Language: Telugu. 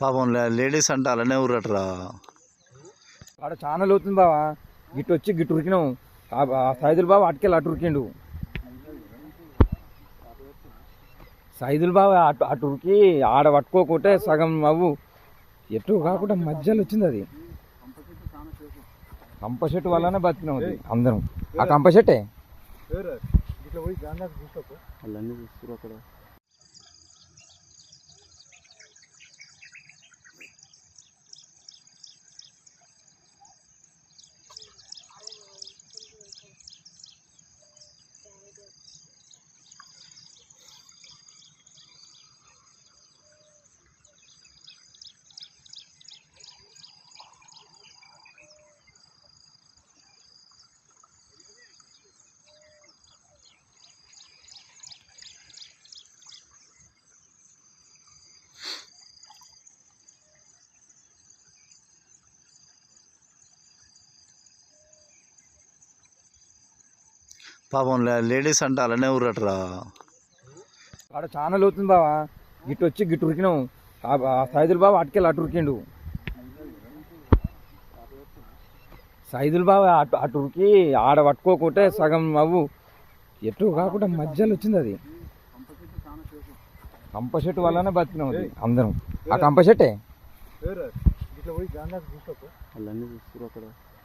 పాపం లేడీస్ అంటే అలానే ఊరటరా. ఆడ చాలా లోతుంది బావా, గిట్టు వచ్చి గిట్టు ఉరికినాం. సైదులు బావ అటుకెళ్ళి అటు ఉరికిండు. సైదులు బావ అటు ఉరికి ఆడ పట్టుకోకుంటే సగం అవ్వు ఎటు కాకుండా మధ్యలో వచ్చింది అది. కంప చెట్టు వల్లనే బతికినాం అది అందరం. ఆ కంప చెట్టే అక్కడ. పాపం లేడీస్ అంటే అలానే ఊరటరా. ఆడ చాలా లోతుంది బావా, గిట్టు వచ్చి గిట్టు ఉరికినాం. సైదులు బావ అటుకెళ్ళి అటు ఉరికిండు. సైదులు బావ అటు ఉరికి ఆడ పట్టుకోకుంటే సగం అవ్వు ఎటు కాకుండా మధ్యలో వచ్చింది అది. కంప చెట్టు వల్లనే బతికినాం అది అందరం. ఆ కంప చెట్టే అక్కడ.